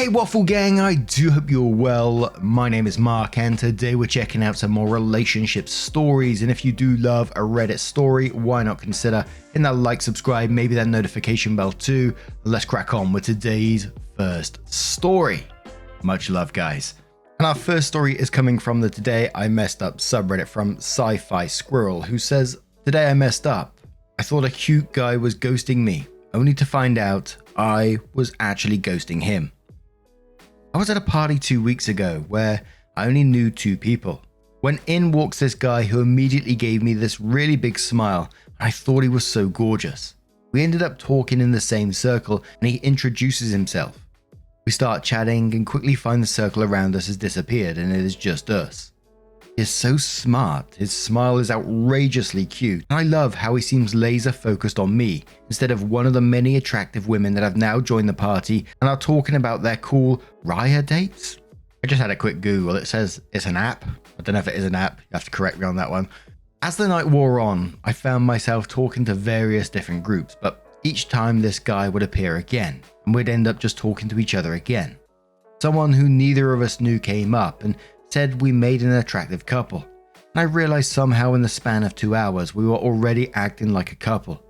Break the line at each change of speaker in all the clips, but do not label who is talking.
Hey Waffle Gang, I do hope you're well. My name is Mark and today we're checking out some more relationship stories, and if you do love a Reddit story, why not consider hitting that like, subscribe, maybe that notification bell too. Let's crack on with today's first story. Much love, guys. And our first story is coming from the Today I Messed Up subreddit from Sci-Fi Squirrel, who says, "Today I messed up. I thought a cute guy was ghosting me, only to find out I was actually ghosting him. I was at a party 2 weeks ago where I only knew 2 people. When in walks this guy who immediately gave me this really big smile, and I thought he was so gorgeous. We ended up talking in the same circle and he introduces himself. We start chatting and quickly find the circle around us has disappeared and it is just us. He is so smart, his smile is outrageously cute, and I love how he seems laser focused on me instead of one of the many attractive women that have now joined the party and are talking about their cool Raya dates." I just had a quick Google, it says it's an app. I don't know if it is an app, you have to correct me on that one. As the night wore on, I found myself talking to various different groups, but each time this guy would appear again, and we'd end up just talking to each other again. Someone who neither of us knew came up and said we made an attractive couple, and I realized somehow in the span of 2 hours we were already acting like a couple.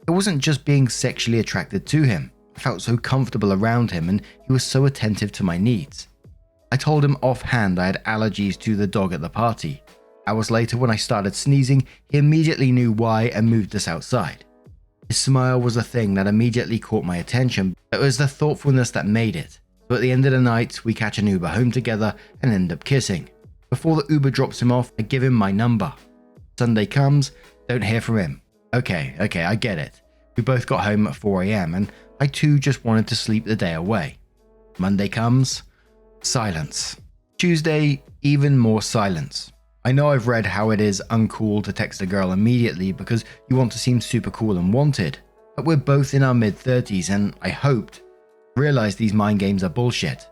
It wasn't just being sexually attracted to him, I felt so comfortable around him and he was so attentive to my needs. I told him offhand I had allergies to the dog at the party. Hours later when I started sneezing, he immediately knew why and moved us outside. His smile was a thing that immediately caught my attention, but it was the thoughtfulness that made it. So at the end of the night, we catch an Uber home together and end up kissing. Before the Uber drops him off, I give him my number. Sunday comes, don't hear from him. Okay, I get it. We both got home at 4 AM and I too just wanted to sleep the day away. Monday comes, silence. Tuesday, even more silence. I know I've read how it is uncool to text a girl immediately because you want to seem super cool and wanted, but we're both in our mid-30s and I realize these mind games are bullshit.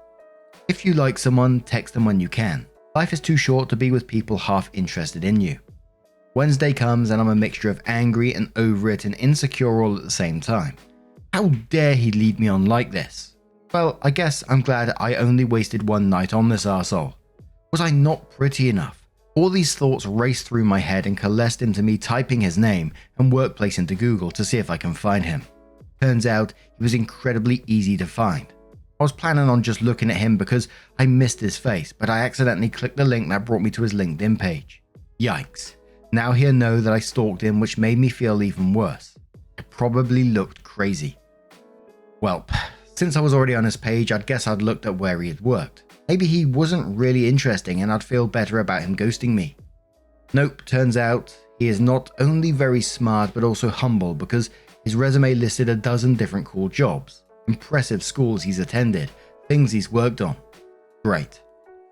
If you like someone, text them when you can. Life is too short to be with people half interested in you. Wednesday comes and I'm a mixture of angry and over it and insecure all at the same time. How dare he lead me on like this? Well, I guess I'm glad I only wasted one night on this arsehole. Was I not pretty enough? All these thoughts raced through my head and coalesced into me typing his name and workplace into Google to see if I can find him. Turns out he was incredibly easy to find. I was planning on just looking at him because I missed his face, but I accidentally clicked the link that brought me to his LinkedIn page. Yikes. Now he'll know that I stalked him, which made me feel even worse. I probably looked crazy. Well, since I was already on his page, I'd guess I'd looked at where he had worked. Maybe he wasn't really interesting and I'd feel better about him ghosting me. Nope, turns out he is not only very smart but also humble because his resume listed a dozen different cool jobs, impressive schools he's attended, things he's worked on. Great.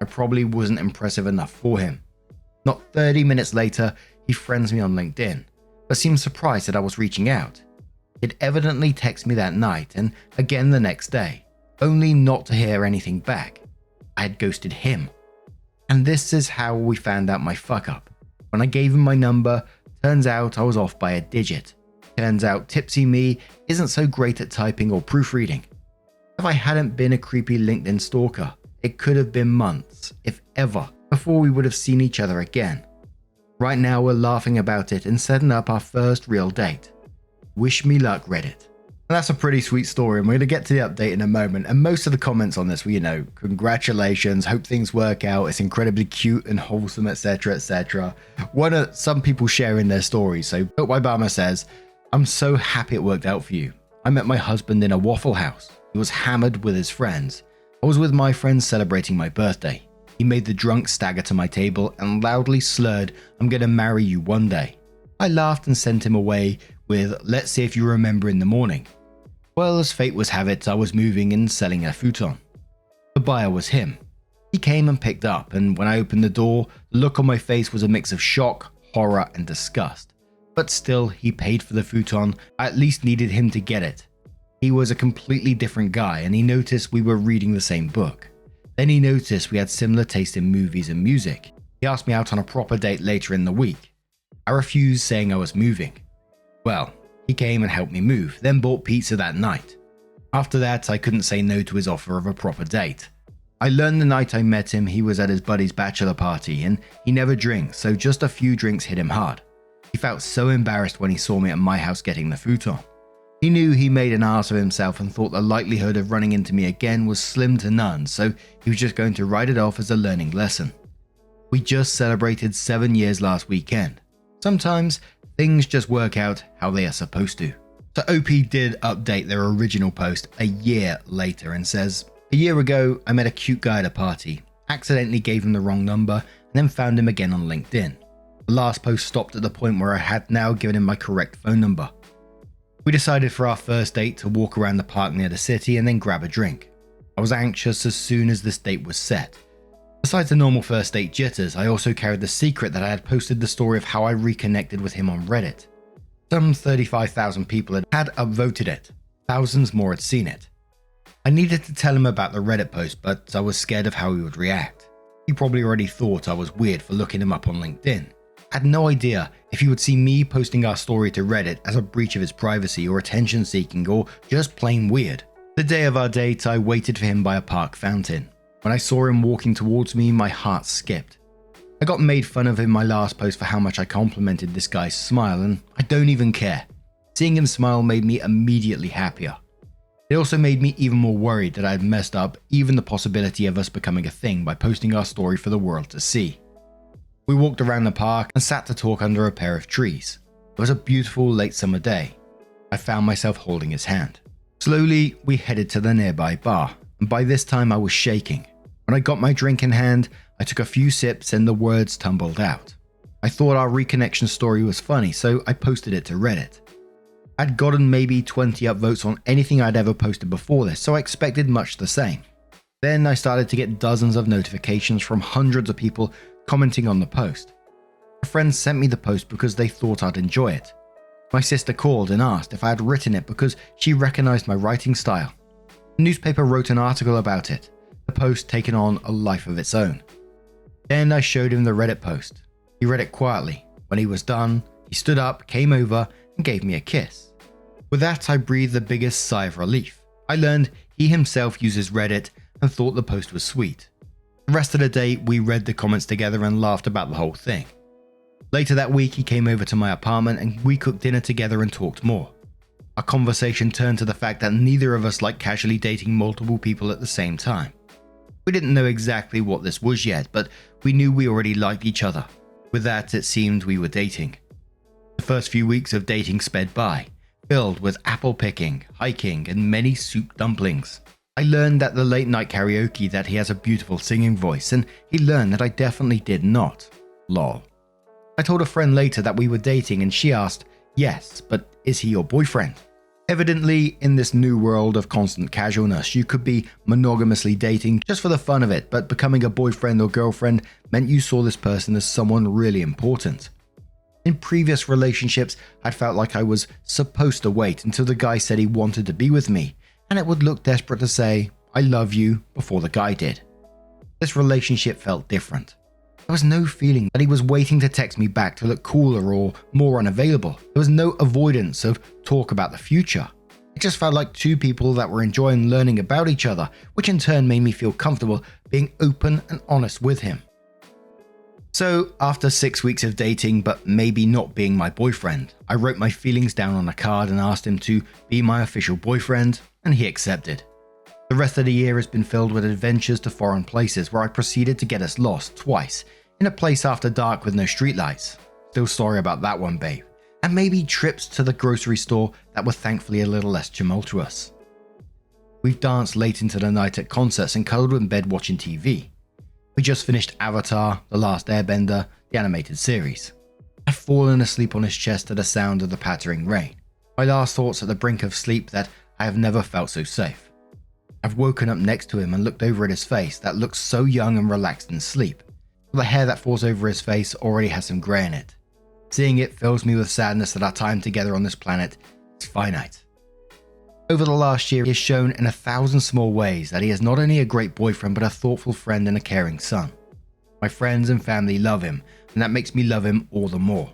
I probably wasn't impressive enough for him. Not 30 minutes later, he friends me on LinkedIn, but seemed surprised that I was reaching out. He'd evidently texted me that night and again the next day, only not to hear anything back. I had ghosted him. And this is how we found out my fuck up. When I gave him my number, turns out I was off by a digit. Turns out tipsy me isn't so great at typing or proofreading. If I hadn't been a creepy LinkedIn stalker, it could have been months, if ever, before we would have seen each other again. Right now we're laughing about it and setting up our first real date. Wish me luck, Reddit. And that's a pretty sweet story and we're going to get to the update in a moment, and most of the comments on this were, congratulations, hope things work out, it's incredibly cute and wholesome, etc, etc. Some people sharing their stories, so Built by Bama says, "I'm so happy it worked out for you. I met my husband in a Waffle House. He was hammered with his friends. I was with my friends celebrating my birthday. He made the drunk stagger to my table and loudly slurred, 'I'm gonna marry you one day.' I laughed and sent him away with, 'Let's see if you remember in the morning.' Well, as fate would have it, I was moving and selling a futon. The buyer was him. He came and picked up, and when I opened the door, the look on my face was a mix of shock, horror, and disgust. But still, he paid for the futon. I at least needed him to get it. He was a completely different guy, and he noticed we were reading the same book. Then he noticed we had similar taste in movies and music. He asked me out on a proper date later in the week. I refused, saying I was moving. Well, he came and helped me move, then bought pizza that night. After that, I couldn't say no to his offer of a proper date. I learned the night I met him he was at his buddy's bachelor party and he never drinks, so just a few drinks hit him hard. He felt so embarrassed when he saw me at my house getting the futon. He knew he made an ass of himself and thought the likelihood of running into me again was slim to none, so he was just going to write it off as a learning lesson. We just celebrated 7 years last weekend. Sometimes things just work out how they are supposed to. So OP did update their original post a year later and says, "A year ago, I met a cute guy at a party, accidentally gave him the wrong number, and then found him again on LinkedIn. The last post stopped at the point where I had now given him my correct phone number. We decided for our first date to walk around the park near the city and then grab a drink. I was anxious as soon as this date was set. Besides the normal first date jitters, I also carried the secret that I had posted the story of how I reconnected with him on Reddit. Some 35,000 people had upvoted it. Thousands more had seen it. I needed to tell him about the Reddit post, but I was scared of how he would react. He probably already thought I was weird for looking him up on LinkedIn. I had no idea if he would see me posting our story to Reddit as a breach of his privacy or attention seeking or just plain weird. The day of our date, I waited for him by a park fountain. When I saw him walking towards me, my heart skipped. I got made fun of in my last post for how much I complimented this guy's smile, and I don't even care. Seeing him smile made me immediately happier. It also made me even more worried that I had messed up even the possibility of us becoming a thing by posting our story for the world to see. We walked around the park and sat to talk under a pair of trees. It was a beautiful late summer day. I found myself holding his hand. Slowly, we headed to the nearby bar, and by this time I was shaking. When I got my drink in hand, I took a few sips and the words tumbled out. I thought our reconnection story was funny, so I posted it to Reddit. I'd gotten maybe 20 upvotes on anything I'd ever posted before this, so I expected much the same. Then I started to get dozens of notifications from hundreds of people commenting on the post. My friends sent me the post because they thought I'd enjoy it. My sister called and asked if I had written it because she recognized my writing style. The newspaper wrote an article about it, the post taking on a life of its own. Then I showed him the Reddit post. He read it quietly. When he was done, he stood up, came over, and gave me a kiss. With that, I breathed the biggest sigh of relief. I learned he himself uses Reddit and thought the post was sweet. The rest of the day, we read the comments together and laughed about the whole thing. Later that week, he came over to my apartment and we cooked dinner together and talked more. Our conversation turned to the fact that neither of us liked casually dating multiple people at the same time. We didn't know exactly what this was yet, but we knew we already liked each other. With that, it seemed we were dating. The first few weeks of dating sped by, filled with apple picking, hiking, and many soup dumplings. I learned at the late night karaoke that he has a beautiful singing voice, and he learned that I definitely did not. Lol. I told a friend later that we were dating and she asked, "Yes, but is he your boyfriend?" Evidently, in this new world of constant casualness, you could be monogamously dating just for the fun of it, but becoming a boyfriend or girlfriend meant you saw this person as someone really important. In previous relationships, I'd felt like I was supposed to wait until the guy said he wanted to be with me, and it would look desperate to say, "I love you," before the guy did. This relationship felt different. There was no feeling that he was waiting to text me back to look cooler or more unavailable. There was no avoidance of talk about the future. It just felt like two people that were enjoying learning about each other, which in turn made me feel comfortable being open and honest with him. So, after 6 weeks of dating, but maybe not being my boyfriend, I wrote my feelings down on a card and asked him to be my official boyfriend, and he accepted. The rest of the year has been filled with adventures to foreign places where I proceeded to get us lost twice, in a place after dark with no streetlights. Still sorry about that one, babe. And maybe trips to the grocery store that were thankfully a little less tumultuous. We've danced late into the night at concerts and cuddled in bed watching TV. We just finished Avatar, The Last Airbender, the animated series. I've fallen asleep on his chest to the sound of the pattering rain. My last thoughts at the brink of sleep that I have never felt so safe. I've woken up next to him and looked over at his face that looks so young and relaxed in sleep. The hair that falls over his face already has some grey in it. Seeing it fills me with sadness that our time together on this planet is finite. Over the last year, he has shown in 1,000 small ways that he is not only a great boyfriend but a thoughtful friend and a caring son. My friends and family love him, and that makes me love him all the more.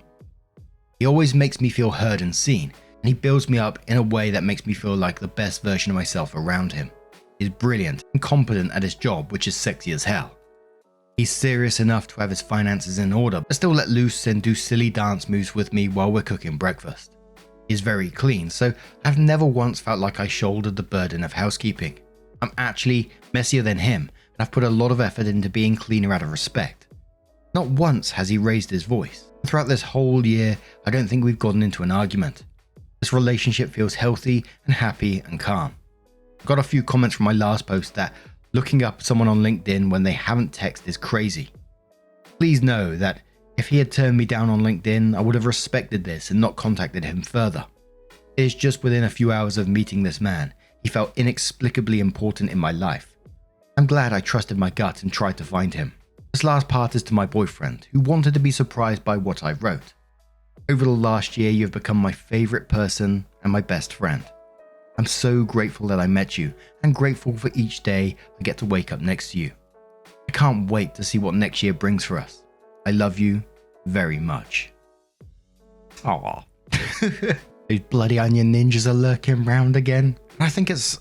He always makes me feel heard and seen, and he builds me up in a way that makes me feel like the best version of myself around him. He's brilliant and competent at his job, which is sexy as hell. He's serious enough to have his finances in order, but still let loose and do silly dance moves with me while we're cooking breakfast. He's very clean, so I've never once felt like I shouldered the burden of housekeeping. I'm actually messier than him, and I've put a lot of effort into being cleaner out of respect. Not once has he raised his voice. Throughout this whole year, I don't think we've gotten into an argument. This relationship feels healthy and happy and calm. I got a few comments from my last post that looking up someone on LinkedIn when they haven't texted is crazy. Please know that if he had turned me down on LinkedIn, I would have respected this and not contacted him further. It is just within a few hours of meeting this man, he felt inexplicably important in my life. I'm glad I trusted my gut and tried to find him. This last part is to my boyfriend, who wanted to be surprised by what I wrote. Over the last year, you've become my favorite person and my best friend. I'm so grateful that I met you, and grateful for each day I get to wake up next to you. I can't wait to see what next year brings for us. I love you very much. Aww. These bloody onion ninjas are lurking around again. I think it's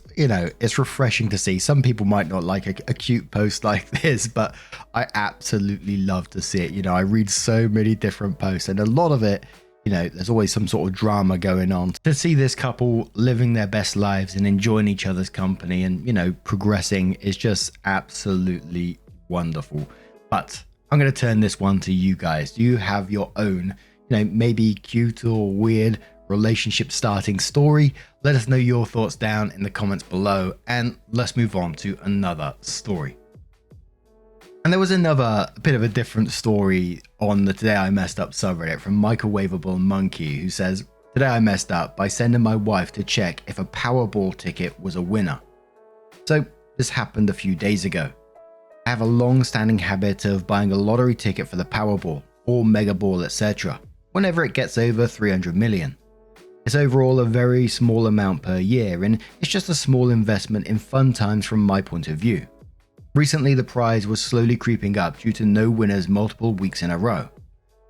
refreshing to see. Some people might not like a cute post like this, but I absolutely love to see it. I read so many different posts, and a lot of it, there's always some sort of drama going on. To see this couple living their best lives and enjoying each other's company and, progressing is just absolutely wonderful. But I'm going to turn this one to you guys. Do you have your own, maybe cute or weird relationship starting story? Let us know your thoughts down in the comments below, and let's move on to another story. And there was another bit of a different story on the Today I Messed Up subreddit from Microwavable Monkey, who says, "Today I messed up by sending my wife to check if a Powerball ticket was a winner." So this happened a few days ago. I have a long-standing habit of buying a lottery ticket for the Powerball or Mega Ball, etc. whenever it gets over 300 million. It's overall a very small amount per year, and it's just a small investment in fun times from my point of view. Recently, the prize was slowly creeping up due to no winners multiple weeks in a row.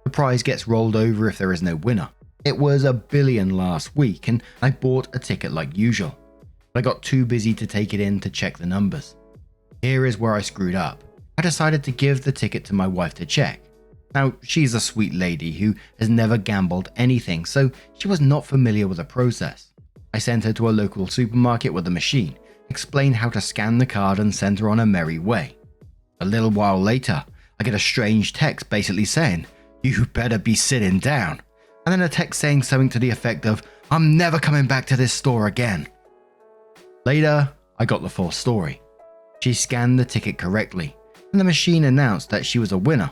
The prize gets rolled over if there is no winner. It was $1 billion last week, and I bought a ticket like usual. But I got too busy to take it in to check the numbers. Here is where I screwed up. I decided to give the ticket to my wife to check. Now, she's a sweet lady who has never gambled anything, so she was not familiar with the process. I sent her to a local supermarket with a machine, explained how to scan the card, and sent her on her merry way. A little while later, I get a strange text basically saying, "You better be sitting down," and then a text saying something to the effect of, "I'm never coming back to this store again." Later, I got the full story. She scanned the ticket correctly, and the machine announced that she was a winner.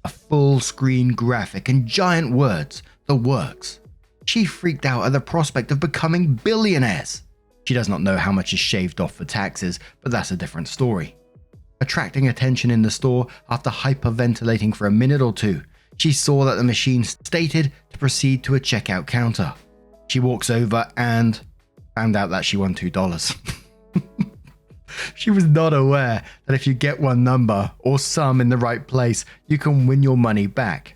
A full screen graphic and giant words, the works. She freaked out at the prospect of becoming billionaires. She does not know how much is shaved off for taxes, but that's a different story. Attracting attention in the store after hyperventilating for a minute or two, she saw that the machine stated to proceed to a checkout counter. She walks over and found out that she won $2. She was not aware that if you get one number or sum in the right place, you can win your money back.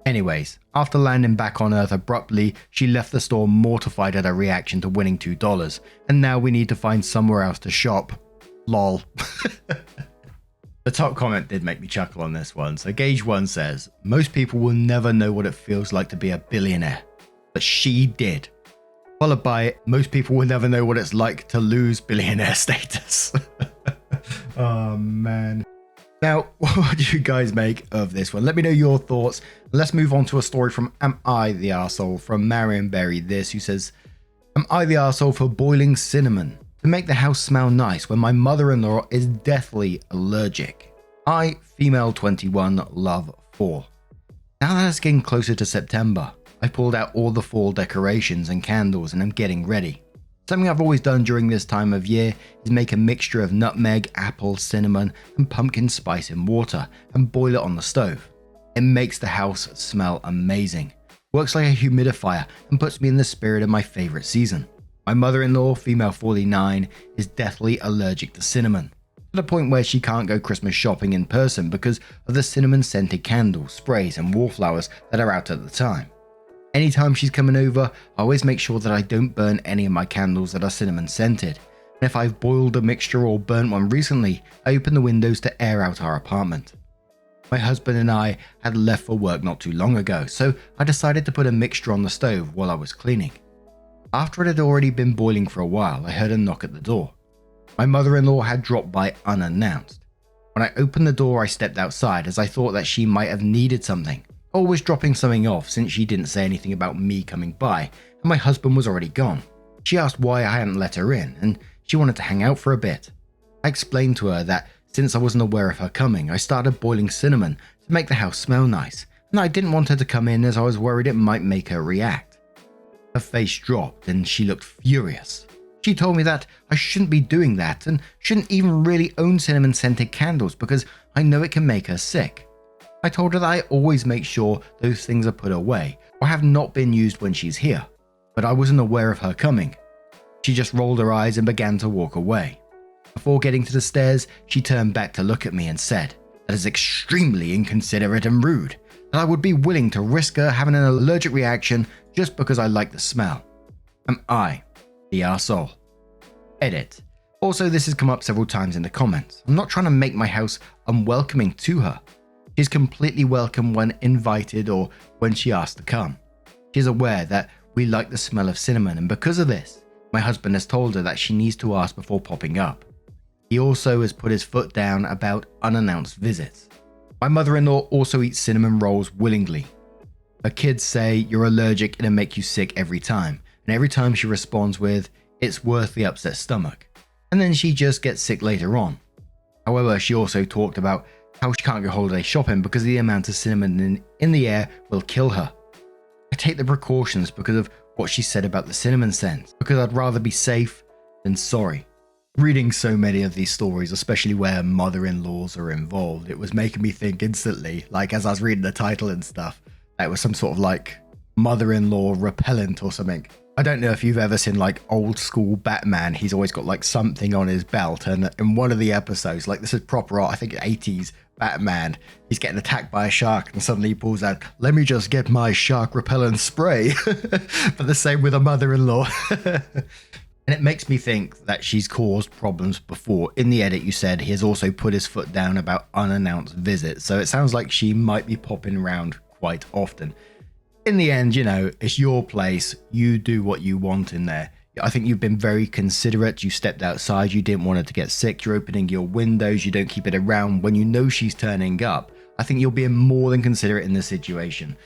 Anyways, after landing back on Earth abruptly, she left the store mortified at her reaction to winning $2, and now we need to find somewhere else to shop. Lol. The top comment did make me chuckle on this one. So Gage1 says, "Most people will never know what it feels like to be a billionaire, but she did." Followed by, "Most people will never know what it's like to lose billionaire status." Oh man. Now, what do you guys make of this one? Let me know your thoughts. Let's move on to a story from Am I the Arsehole from Marion Berry This, who says, "Am I the arsehole for boiling cinnamon to make the house smell nice when my mother-in-law is deathly allergic? I, female 21, love 4. Now that it's getting closer to September, I pulled out all the fall decorations and candles and I'm getting ready. Something I've always done during this time of year is make a mixture of nutmeg, apple, cinnamon, and pumpkin spice in water and boil it on the stove. It makes the house smell amazing, works like a humidifier, and puts me in the spirit of my favorite season. My mother-in-law, female 49, is deathly allergic to cinnamon, to the point where she can't go Christmas shopping in person because of the cinnamon-scented candles, sprays, and wallflowers that are out at the time. Anytime she's coming over, I always make sure that I don't burn any of my candles that are cinnamon scented. And if I've boiled a mixture or burnt one recently, I open the windows to air out our apartment. My husband and I had left for work not too long ago, so I decided to put a mixture on the stove while I was cleaning. After it had already been boiling for a while, I heard a knock at the door. My mother-in-law had dropped by unannounced. When I opened the door, I stepped outside as I thought that she might have needed something, or was dropping something off since she didn't say anything about me coming by and my husband was already gone. She asked why I hadn't let her in and she wanted to hang out for a bit. I explained to her that since I wasn't aware of her coming, I started boiling cinnamon to make the house smell nice, and I didn't want her to come in as I was worried it might make her react. Her face dropped and she looked furious. She told me that I shouldn't be doing that and shouldn't even really own cinnamon scented candles because I know it can make her sick. I told her that I always make sure those things are put away or have not been used when she's here, but I wasn't aware of her coming. She just rolled her eyes and began to walk away. Before getting to the stairs, she turned back to look at me and said, "That is extremely inconsiderate and rude, that I would be willing to risk her having an allergic reaction just because I like the smell. Am I the arsehole?" Edit. Also, this has come up several times in the comments. I'm not trying to make my house unwelcoming to her. She's completely welcome when invited or when she asks to come. She's aware that we like the smell of cinnamon, and because of this, my husband has told her that she needs to ask before popping up. He also has put his foot down about unannounced visits. My mother-in-law also eats cinnamon rolls willingly. Her kids say you're allergic and it'll make you sick every time, and every time she responds with, "It's worth the upset stomach," and then she just gets sick later on. However, she also talked about how she can't go holiday shopping because the amount of cinnamon in the air will kill her. I take the precautions because of what she said about the cinnamon scent, because I'd rather be safe than sorry. Reading so many of these stories, especially where mother-in-laws are involved, it was making me think instantly, like as I was reading the title and stuff, that it was some sort of like mother-in-law repellent or something. I don't know if you've ever seen like old school Batman. He's always got like something on his belt, and in one of the episodes, like this is proper art, I think 80s Batman, he's getting attacked by a shark and suddenly he pulls out, "Let me just get my shark repellent spray." But the same with a mother-in-law. And it makes me think that she's caused problems before. In the edit you said he has also put his foot down about unannounced visits, so it sounds like she might be popping around quite often. In the end, you know, it's your place. You do what you want in there. I think you've been very considerate. You stepped outside. You didn't want her to get sick. You're opening your windows. You don't keep it around when you know she's turning up. I think you're being more than considerate in this situation.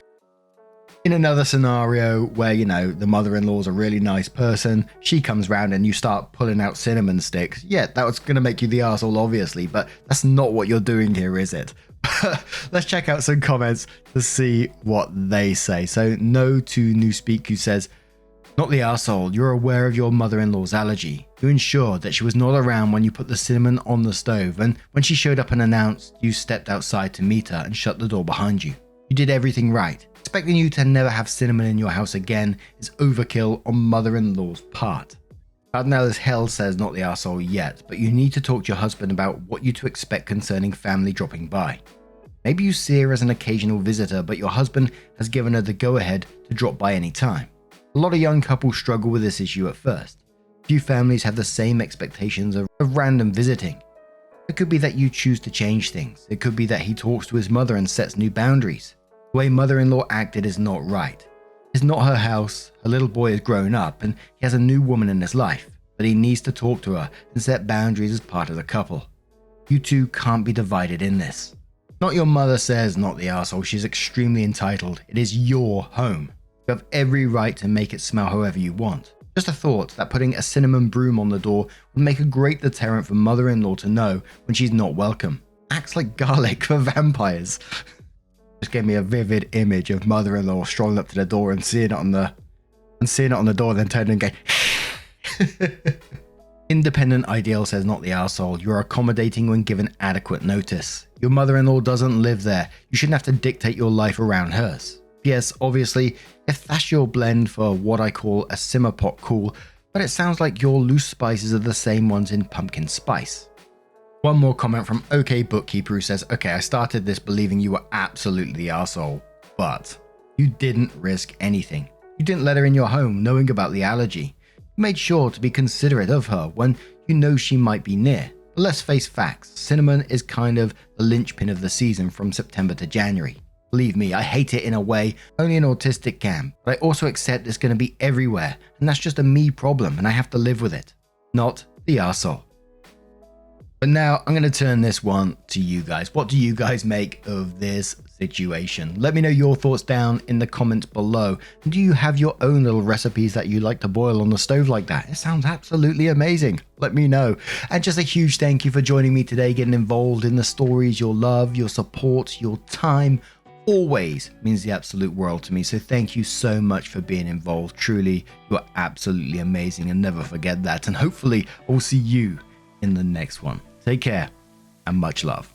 In another scenario where, you know, the mother-in-law's a really nice person, she comes round and you start pulling out cinnamon sticks. Yeah, that was going to make you the arsehole, obviously, but that's not what you're doing here, is it? Let's check out some comments to see what they say. So, No to Newspeak, who says, "Not the arsehole, you're aware of your mother-in-law's allergy. You ensured that she was not around when you put the cinnamon on the stove, and when she showed up and announced, you stepped outside to meet her and shut the door behind you. You did everything right. Expecting you to never have cinnamon in your house again is overkill on mother-in-law's part." Cardinal as hell says not the arsehole yet, but you need to talk to your husband about what you to expect concerning family dropping by. Maybe you see her as an occasional visitor, but your husband has given her the go-ahead to drop by any time. A lot of young couples struggle with this issue at first. Few families have the same expectations of random visiting. It could be that you choose to change things. It could be that he talks to his mother and sets new boundaries. The way mother-in-law acted is not right. It's not her house, her little boy has grown up and he has a new woman in his life, but he needs to talk to her and set boundaries as part of the couple. You two can't be divided in this. Not your mother says not the arsehole, she's extremely entitled. It is your home. You have every right to make it smell however you want. Just a thought that putting a cinnamon broom on the door would make a great deterrent for mother-in-law to know when she's not welcome. Acts like garlic for vampires. Just gave me a vivid image of mother-in-law strolling up to the door and seeing it on the door, then turning and going. Independent Ideal says not the arsehole. You're accommodating when given adequate notice. Your mother-in-law doesn't live there. You shouldn't have to dictate your life around hers. Yes, obviously, if that's your blend for what I call a simmer pot, cool, but it sounds like your loose spices are the same ones in pumpkin spice. One more comment from OK Bookkeeper, who says, "Okay, I started this believing you were absolutely the arsehole, but You didn't risk anything. You didn't let her in your home knowing about the allergy. You made sure to be considerate of her when you know she might be near. But let's face facts, cinnamon is kind of the linchpin of the season from September to January. Believe me, I hate it in a way only an autistic can, but I also accept it's going to be everywhere, and that's just a me problem and I have to live with it, not the arsehole. But now I'm going to turn this one to you guys. What do you guys make of this situation? Let me know your thoughts down in the comments below. Do you have your own little recipes that you like to boil on the stove like that? It sounds absolutely amazing. Let me know. And just a huge thank you for joining me today, getting involved in the stories. Your love, your support, your time always means the absolute world to me. So thank you so much for being involved. Truly, you're absolutely amazing, and never forget that. And hopefully I'll see you in the next one. Take care and much love.